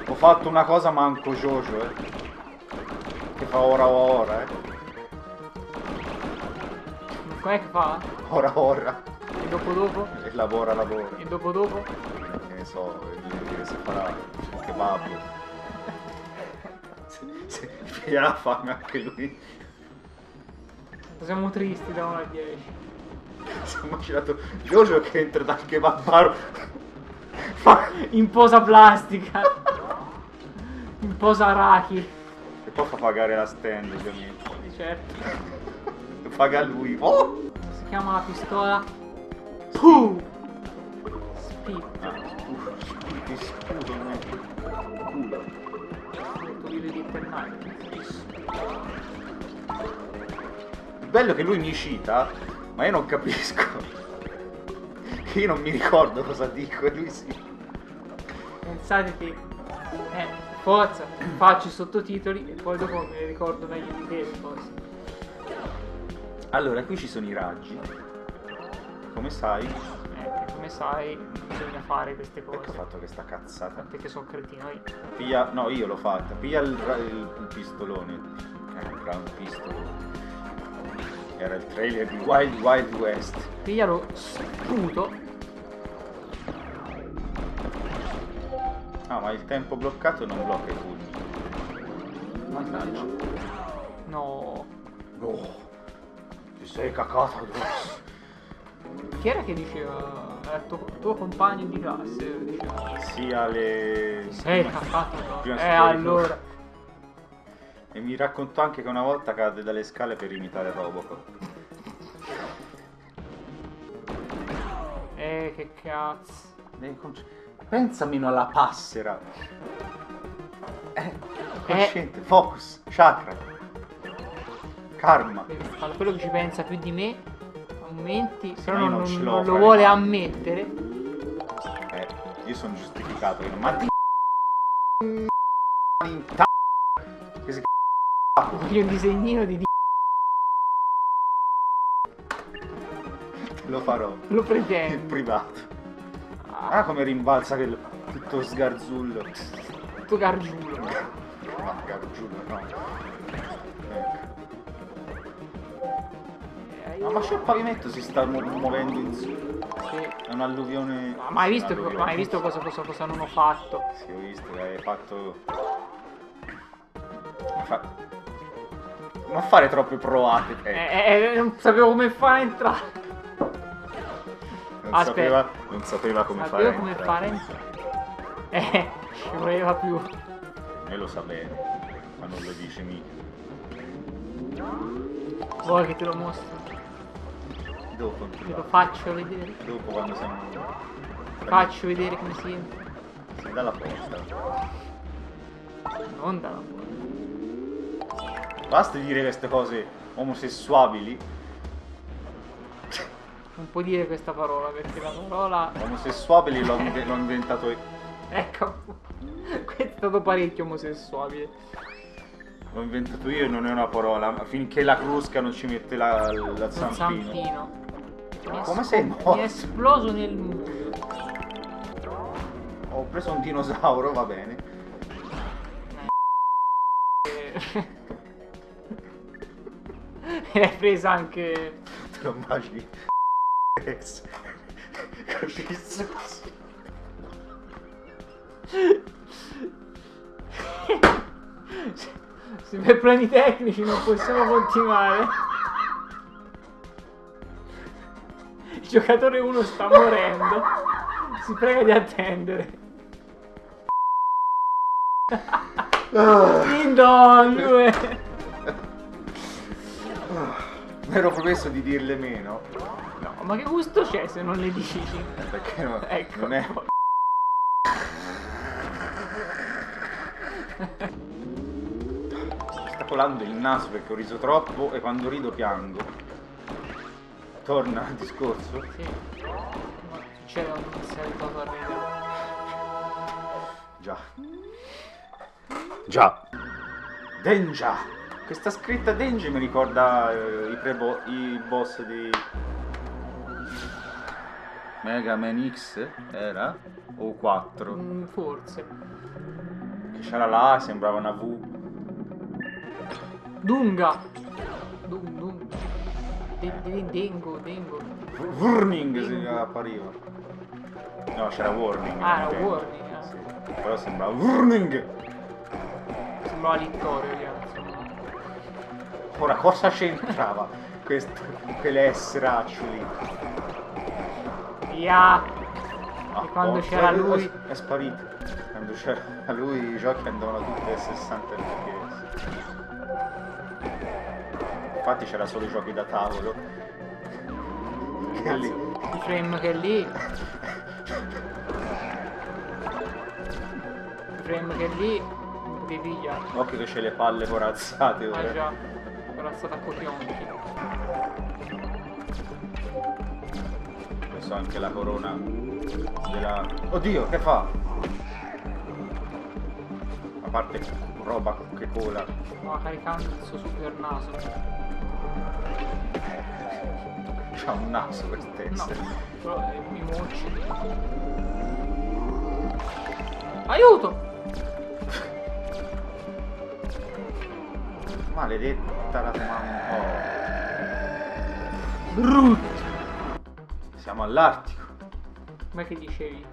ho fatto una cosa manco Jojo, che fa ora, Com'è che fa? ora. E dopo? E lavora. E dopo? Che ne so, che si farà il kebab. Si piglierà la fame anche lui. Siamo tristi da 1 a 10. Si è immaginato Jojo che entra dal kebab In posa plastica. In posa arachi. e poi fa pagare la stand, ovviamente. Certo. Paga lui. Oh! Si chiama la pistola. Puh! Spit. Ti sputo nel culo. Togliere di Eternite. Bello che lui mi cita, ma io non capisco. Che io non mi ricordo cosa dico e lui sì. Pensate che forza, faccio i sottotitoli e poi dopo me ne ricordo meglio di te le cose. Allora, qui ci sono i raggi. Come sai? Come sai, bisogna fare queste Perché ho cose. fatto questa cazzata? Perché sono cretino io. Piglia... No, io l'ho fatta. Piglia il pistolone. Il ground pistol. Era il trailer di Wild Wild West. Piglialo, sputo. Ah, ma il tempo bloccato non blocca i fulmini. Mannaggia. No. No. Ti sei cacata addosso. Chi era che diceva? Era il tuo compagno di classe, diceva. Sì, alle... Sei capato, no? Prima si Allora. E mi raccontò anche che una volta cadde dalle scale per imitare Robocop. Che cazzo. Pensa meno alla passera. Cosciente, focus, chakra, karma. Quello che ci pensa più di me a momenti, Sì, però ma io non, non ce l'ho, non lo fra vuole le mani. ammettere. Io sono giustificato, io non mandi che si Voglio un disegnino di lo farò lo in pretendo. privato. Ah, come rimbalza che tutto sgarzullo. Tutto gargiulo. No, garzullo, no. No, ma c'è il pavimento, si sta muovendo in su. Sì. È un'alluvione. Ma mai visto, Un'alluvione. mai visto cosa non ho fatto? Sì, ho visto che hai fatto. Non fare troppe provate, te. Non sapevo come fare a entrare. Aspetta. Non sapeva come Sapevo fare. come entrare. fare a entrare. Ci voleva più. E lo sa bene, ma non lo dice mica. Vuoi che te lo mostro? Dopo, Te lo faccio vedere. dopo quando siamo. Faccio vedere come si entra. Si dà la posta. Non dalla porta. Basta dire queste cose omosessuabili. Non puoi dire questa parola perché la parola. Omosessuabili l'ho inventato io. Ecco. Questo è stato parecchio omosessuale. L'ho inventato io e non è una parola. Finché la crusca non ci mette la Un zampino. zampino. Come sei morto? Mi è esploso nel muro. Ho preso un dinosauro, va bene. E l'hai presa anche. Te lo immagini? Così. Se per problemi tecnici non possiamo continuare. Il giocatore 1 sta morendo. Si prega di attendere. Ding dong, due. Mi ero promesso di dirle meno. No, ma che gusto c'è se non le dici? Perché Ecco. non è. Mi sta colando il naso perché ho riso troppo e quando rido piango. Torna al discorso. Sì. Ma succede quando mi sei abituato a ridere. Già. Già. Denja. Questa scritta Denji mi ricorda i boss di Mega Man X, era? O 4? Forse. Che c'era la A, sembrava una V. Dunga. Dung. Dengo. Warning si appariva. No, c'era Warning. Ah, era intendo. Warning. Sì. Però sembrava Warning. Sembrava Littorio, ragazzi. Ora cosa c'entrava quell'essere lì? Ya. Ah, E quando oh, c'era lui. È sparito. Quando c'era lui i giochi andavano tutti a 60 fps. Infatti c'era solo i giochi da tavolo. Che lì. I frame che lì. I frame che lì. Non potevi pigliare. Occhio che c'è le palle corazzate ora. Ah già. Era stata a cotionchi. Adesso anche la corona della. Oddio, che fa? A parte roba che cola. Stava caricando il suo super naso. C'ha un naso per No, essere. però mi mocci. Aiuto! Maledetta la mamma. Brutto! Siamo all'Artico. Come che dicevi?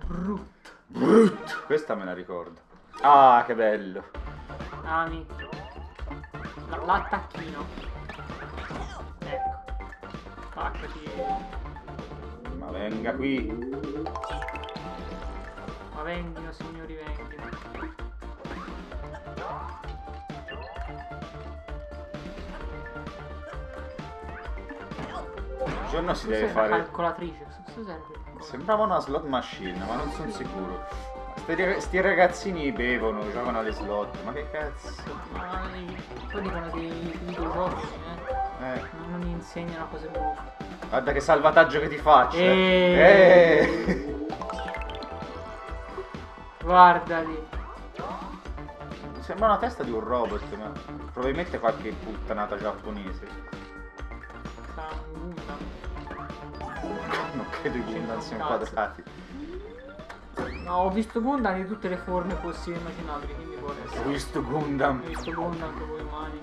Brutto. Brutto. Questa me la ricordo. Ah, che bello. Ami. L'attacchino. Ecco. Attaccati. Ma venga qui. Ma venghino signori, venghino. Il giorno si Cos'è deve la fare. calcolatrice? Cosa serve? Sembrava una slot machine, ma non sono sicuro. Sti ragazzini bevono, giocano alle slot, ma che cazzo? Ma poi dicono che i videogiochi non insegnano cose brutte. Guarda che salvataggio che ti faccio. Guardali. Sembra una testa di un robot, ma probabilmente qualche puttanata giapponese. Sarà un Gundam. Non credo i Gundam siano quadrati. No, ho visto Gundam di tutte le forme possibili e immaginabili, quindi può essere. Ho visto Gundam. Ho visto Gundam con le mani.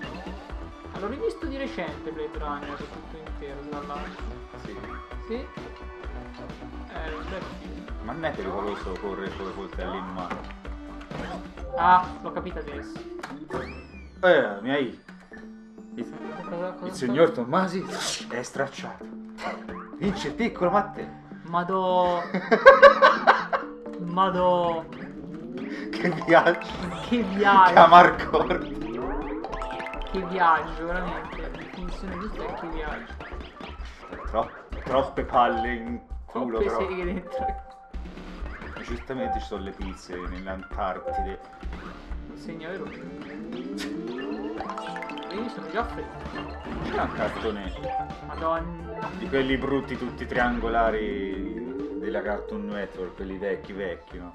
L'ho rivisto di recente Blade Runner tutto intero, tra l'altro. Sì. Sì. Bel film. Ma non è pericoloso correre con le coltelli in mano. Ah, l'ho capito adesso. Mi hai... Cosa Il signor Tommasi è stracciato. Vince il piccolo Matteo. Madò. Che viaggio. Che viaggio. Camarcordi. Che viaggio, veramente. La definizione giusta è che viaggio. Troppe palle in culo, Troppe però. seghe dentro. Giustamente ci sono le pizze nell'Antartide. Segna, vero? Io sono già freddo. C'era un cartone Madonna. di quelli brutti tutti triangolari della Cartoon Network, quelli vecchi, no?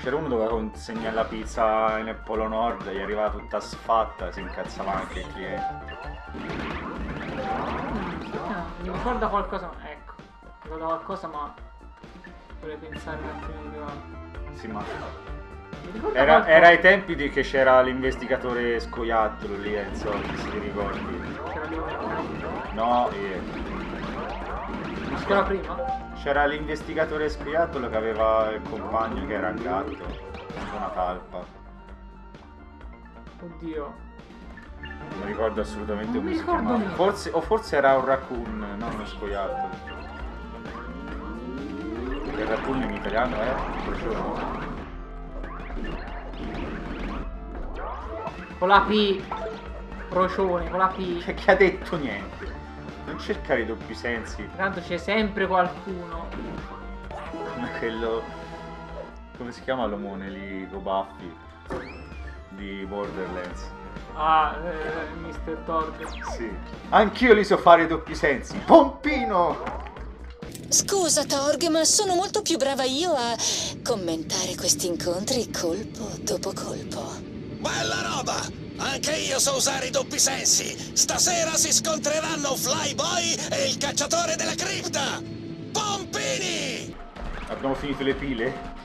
C'era uno dove consegna la pizza nel Polo Nord, gli arrivava tutta sfatta, si incazzava anche il cliente. Mi ricorda qualcosa, ecco. Mi ricorda qualcosa, ma vorrei pensare un attimo più avanti. Sì, ma Mi ricorda era qualcosa. ai tempi di che c'era l'investigatore scoiattolo lì, insomma, se ti ricordi. C'era lì un No, C'era prima? c'era l'investigatore scoiattolo che aveva il compagno che era un gatto, una talpa. Oddio. Non mi ricordo assolutamente Non come mi si ricordo chiamava. niente. Forse era un raccoon, non uno scoiattolo. Il raccoon in italiano è procione. Con la P. Procione, con la P. Che ha detto niente. Non cercare i doppi sensi. Tanto c'è sempre qualcuno. Come quello... Come si chiama l'omone lì, con baffi? Di Borderlands. Ah, Mr. Todd. Sì. Anch'io li so fare i doppi sensi. Pompino! Scusa Torg, ma sono molto più brava io a commentare questi incontri colpo dopo colpo. Bella roba! Anche io so usare i doppi sensi! Stasera si scontreranno Flyboy e il cacciatore della cripta! Pompini! Abbiamo finito le pile?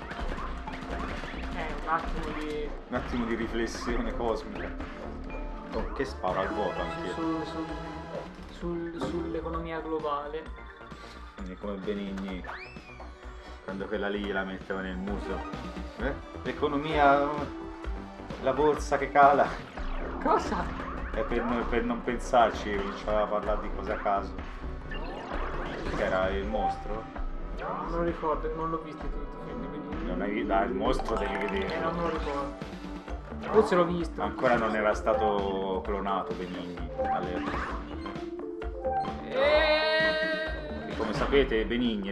Un attimo di... Un attimo di riflessione cosmica. Oh, che sparo al vuoto anche. Sull'economia globale. Quindi come Benigni, quando quella lì la metteva nel muso. L'economia, la borsa che cala. Cosa? E per non pensarci cominciava a parlare di cose a caso. Che era il mostro. Non me lo ricordo, non l'ho visto tutti i film, quindi... Non hai dai, il mostro devi vedere. non me lo ricordo. Forse l'ho visto. Ancora non era stato clonato Benigni all'epoca. Come sapete Benigni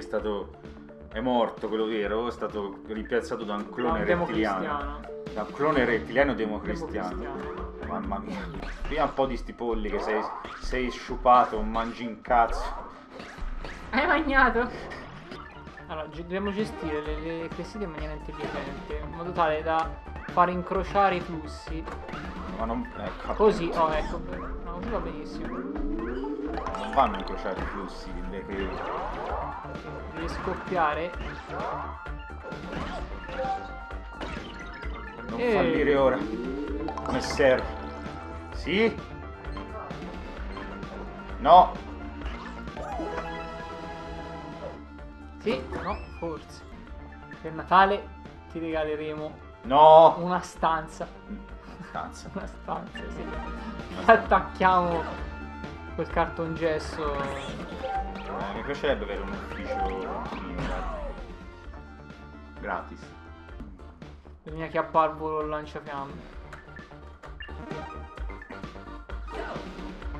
è morto, quello vero, è stato rimpiazzato da un clone rettiliano. Da un clone rettiliano democristiano. Mamma mia. Prima un po' di sti polli che sei sciupato, mangi in cazzo. Hai mangiato? Allora, dobbiamo gestire le clessidre in maniera intelligente, in modo tale da far incrociare i flussi. Ma non... ecco. Così, oh ecco, no, così va benissimo. Non fanno incrociare i flussi, che... Deve scoppiare. Non fallire ora. Come serve. Sì? No. Sì, no, forse. Per Natale ti regaleremo No. una stanza. Stanza. Una stanza, sì. Attacchiamo quel cartongesso. Mi piacerebbe avere un ufficio gratis. Bisogna chiappare al volo il lanciafiamme.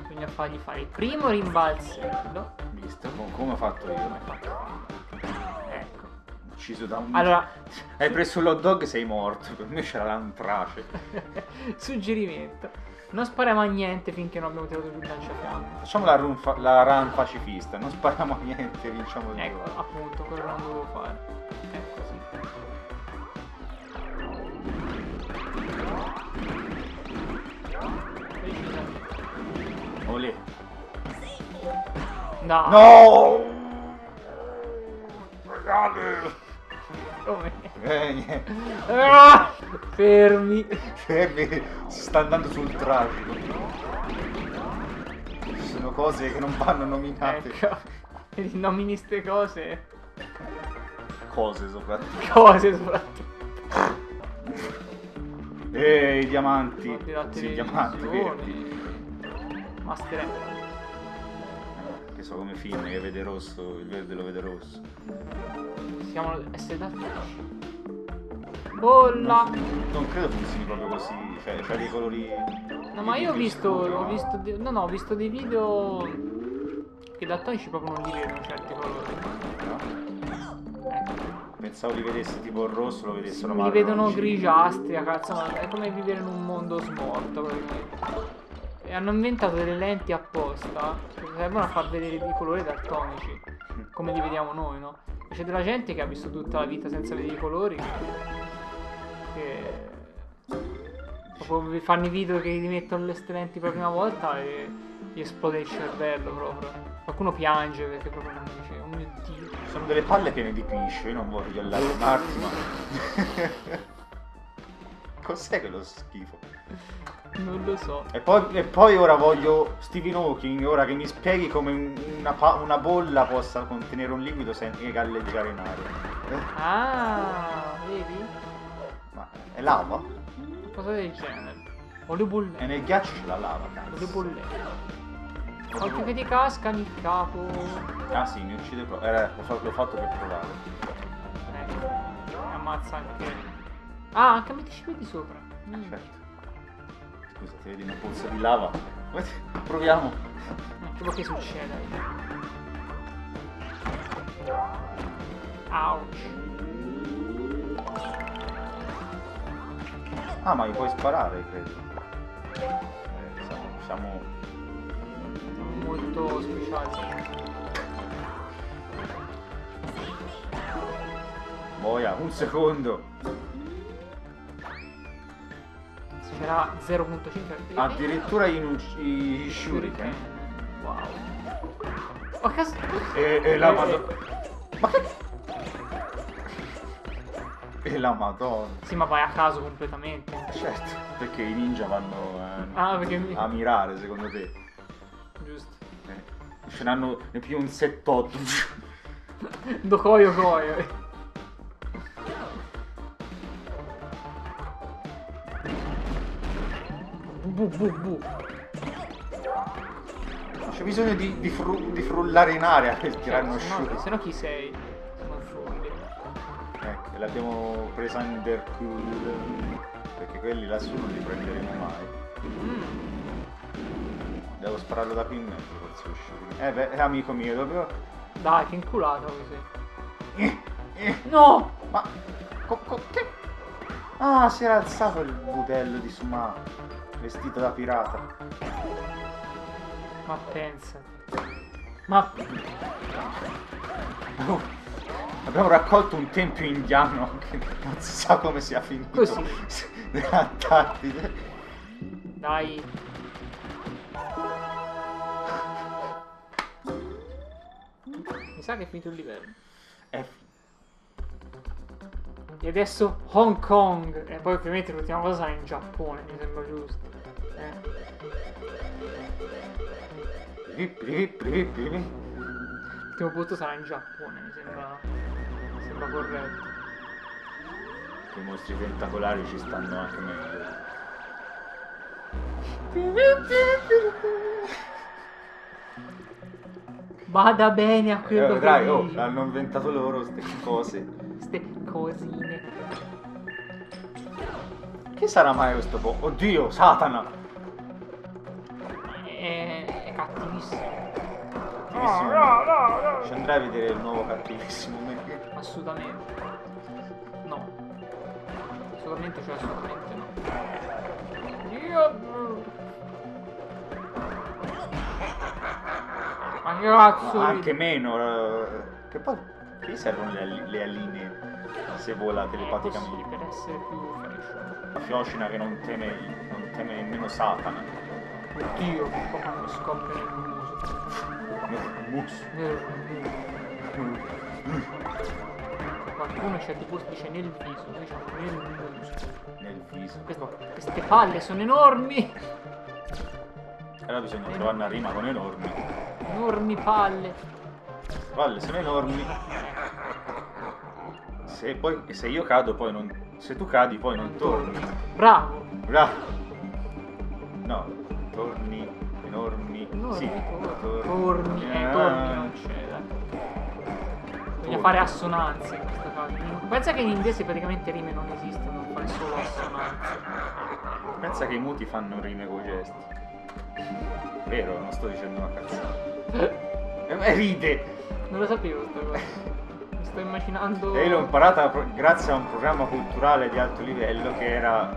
Bisogna fargli fare il primo rimbalzello. Visto come ho fatto io. Ecco. ucciso da un... Allora, Hai preso l'hot dog, sei morto. Per me c'era l'antrace. suggerimento. Non spariamo a niente finché non abbiamo tirato giù il lanciafiamme. Facciamo la run pacifista. Non spariamo a niente, vinciamo di Ecco, nuovo. appunto, quello non dovevo fare. Ecco, sì. Precisamente. Olè. No! No! Guardate! Come? Niente. Ah! Fermi! Fermi, si sta andando sul tragico. Ci sono cose che non vanno nominate. Ecco. Vedi, nomini ste cose. Cose soprattutto. Cose soprattutto. I diamanti. La Sì, i diamanti verdi. televisione. Master Emerald. Che so come Finn che vede rosso, il verde lo vede rosso. Si chiamano essere daltonici. Bolla! Non credo funzioni proprio così, cioè c'ha dei colori. No, ma io ho più visto. scuri, Ho no? visto. Ho visto dei video. Che i daltonici proprio non li vedono certi colori. Pensavo li vedessi tipo il rosso, lo vedessero Li marroni. vedono grigiastri, cazzo, ma è come vivere in un mondo smorto. E hanno inventato delle lenti apposta che servono a far vedere i colori daltonici, come li vediamo noi, no? E c'è della gente che ha vissuto tutta la vita senza vedere i colori, che proprio fanno i video che gli mettono le lenti per la prima volta e gli esplode il cervello proprio. Qualcuno piange perché proprio non dice, oh mio Dio. Sono delle palle piene di piscio, io non voglio allarmarti, ma. Cos'è quello schifo? Non lo so. E poi ora voglio Stephen Hawking, ora che mi spieghi come una bolla possa contenere un liquido senza galleggiare in aria. Ah, vedi? Ma è lava? Cosa del genere. O le E bollette. nel ghiaccio c'è la lava, O le cazzo. bollette. Occhio che ti casca il capo. Ah sì, mi uccide proprio. L'ho fatto per provare. Ecco. Ammazza anche. Ah, anche metterci i piedi sopra. Certo. Scusa, ti vedi una pozza di lava? Proviamo. Tipo che succede. Ouch. Ah, ma mi puoi sparare, credo. Siamo Molto speciali. boia, un secondo. C'era 0.5. Addirittura i shuriken. Wow. Oh cazzo. E la madonna. Ma che? E la madonna. Sì, ma vai a caso completamente. Certo, perché i ninja vanno Ah, perché a mirare, secondo te. Giusto. Ce n'hanno ne più un 7-8. Dokoyo Koyo. Bu. C'è bisogno di frullare in aria per tirare uno Se shuriken. no chi sei? Se non frulli. Ecco, l'abbiamo presa under cool. Perché quelli lassù non li prenderemo mai. Devo spararlo da qui in mezzo forse lo shuriken. Beh, amico mio, dovevo. Dai, che inculata così. No! Ma che? Ah, si era alzato il budello di Suma vestito da pirata. Ma pensa. Ma Abbiamo raccolto un tempio indiano che non si sa come sia finito. Così. Nell'Antartide. dai. Mi sa che è finito il livello. E adesso Hong Kong. E poi ovviamente l'ultima cosa sarà in Giappone, mi sembra giusto. L'ultimo punto sarà in Giappone, mi sembra corretto. I mostri tentacolari ci stanno anche meglio. Vada bene a quello Dai, che l'hanno inventato loro ste cose. ste cosine. Che sarà mai questo Oddio, Satana! È cattivissimo. Cattivissimo. Ci andrai a vedere il nuovo cattivissimo. Ma Assolutamente. No. Assolutamente, cioè assolutamente no. Io... Ma che cazzo? Anche meno. Che poi qui servono le alline se vola telepaticamente. Sì, per essere più fresh. La fiocina che non teme nemmeno Satana. Oddio, che qua quando scoppia nel muso. Mus. Qualcuno certi posti dice nel viso, noi diciamo nel muso. Nel viso. Queste palle sono enormi! Allora bisogna trovare una rima con enormi. Enormi palle. Palle sono enormi. Se io cado poi non. Se tu cadi poi non torni. Bravo! Bravo. No, torni enormi. Enormi, Sì, torni non c'è, dai. Bisogna fare assonanze in questo caso. Pensa che in inglese praticamente rime non esistono, fai solo assonanze. Pensa che i muti fanno rime coi gesti. Vero, non sto dicendo una cazzata. Ride! Non lo sapevo sta cosa. Mi sto immaginando. E io l'ho imparata grazie a un programma culturale di alto livello che era.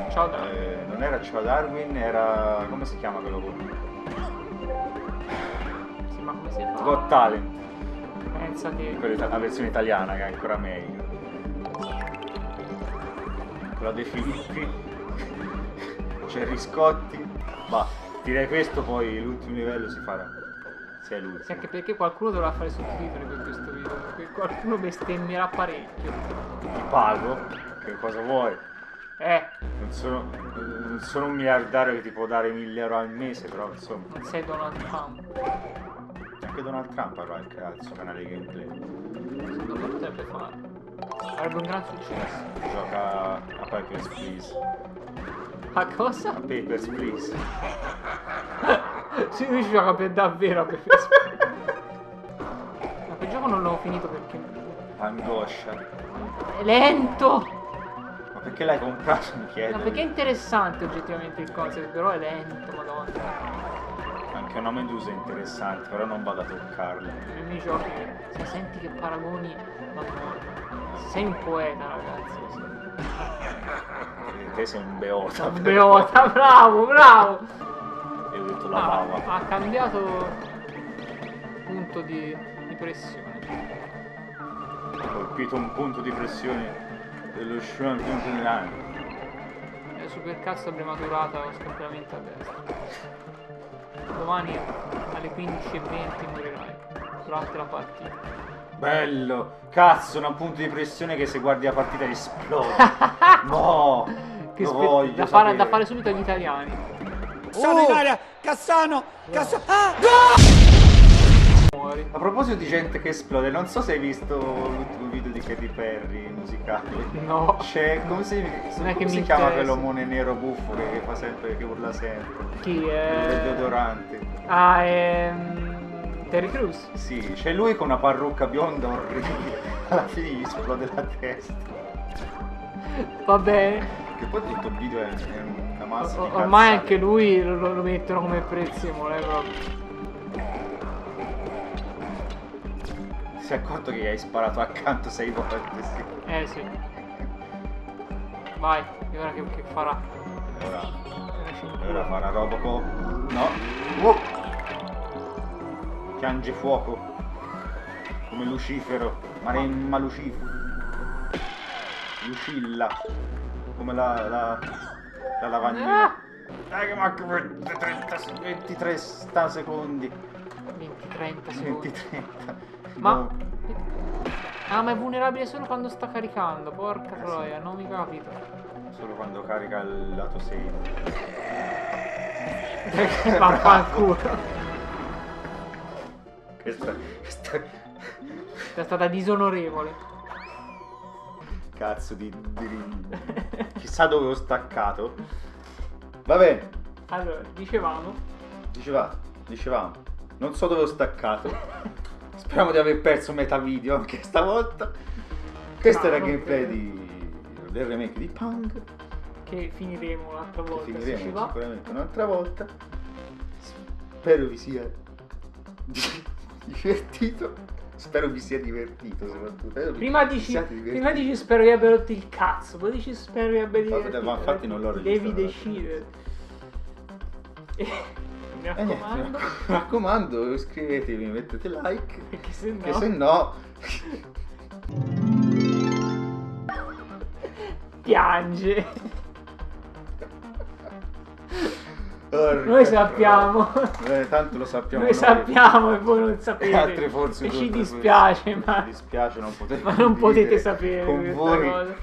Ciao Darwin. Non era Ciao Darwin, era. Come si chiama quello? Sì, ma come si fa? Got Talent. Pensa che. La versione italiana che è ancora meglio. Quella dei Filippi. C'è Riscotti. Ma direi questo poi l'ultimo livello si farà. Se è l'ultimo. Sì, anche perché qualcuno dovrà fare sottotitoli per questo video. Perché qualcuno bestemmierà parecchio. Ti pago? Che cosa vuoi? Non sono un miliardario che ti può dare 1.000 euro al mese, però insomma. Non sei Donald Trump. Anche Donald Trump avrà il cazzo canale di gameplay. Secondo me potrebbe farlo. Avrebbe un gran successo. Gioca a Papers, Please. A cosa? A Papers, Please. Sì, lui ci gioca per davvero a Papers, Please. Ma quel gioco non l'ho finito perché... Angoscia. È lento! Ma perché l'hai comprato, mi chiedo? No, perché è interessante oggettivamente il concept, però è lento, madonna. Anche una medusa è interessante, però non vado a toccarla. Nei miei giochi, se senti che paragoni, madonna. Sei un poeta, ragazzi. Te sei un beota. Un beota, bravo, bravo! E ho detto la bava. Ha cambiato punto di pressione. Ha colpito un punto di pressione dello Shuan Punto. Supercazzo prematurata o scampionamento a destra. Domani alle 15:20 morirai durante la partita. Bello! Cazzo, un punto di pressione che se guardi la partita esplode. No! Che lo voglio da sapere. fare subito agli italiani. Sono in aria! Cassano! Ah! Muori. A proposito di gente che esplode, non so se hai visto l'ultimo video di Katy Perry musicale. No. C'è, come si Non è che mi chiama interessa. quell'omone nero buffo che fa sempre, che urla sempre? Chi Il è? deodorante. Ah, Terry Crews. Sì, c'è lui con una parrucca bionda orribile. Alla fine gli esplode la testa. Va bene. Che poi tutto il video è una massa di Ormai cazzate. anche lui lo mettono come prezzemolo, proprio. Si è accorto che gli hai sparato accanto 6 volte, sì. Sì. Vai, e ora che farà? Ora farà Robocop. No. Piange fuoco. Come Lucifero. Maremma Lucifero. Lucilla. Come la lavagna. Dai che manca per 23 secondi. 20-30 secondi. 20-30. Ma... No. Ah, ma è vulnerabile solo quando sta caricando, porca troia, non mi capito. Solo quando carica il lato 6. Vaffanculo. Questa È stata disonorevole. cazzo di chissà dove ho staccato. Va bene. Allora, dicevamo. Dicevamo. Non so dove ho staccato. Speriamo di aver perso metà video anche stavolta. Questo era il gameplay del remake di Punk. Che finiremo un'altra volta. Che se ci finiremo va. sicuramente un'altra volta. Spero vi sia divertito. Spero vi sia divertito soprattutto. Prima dici spero che abbia rotto il cazzo, poi dici spero che abbia divertito. Ma infatti non l'ho Devi registrato. decidere. Mi Niente, raccomando. mi raccomando, iscrivetevi, mettete like, Perché se no... che se no... piange. Noi sappiamo. Tanto lo sappiamo Noi sappiamo e voi non sapete. Altre forze e ci tutte dispiace, mi ma dispiace non poter non potete condividere sapere con questa voi cosa.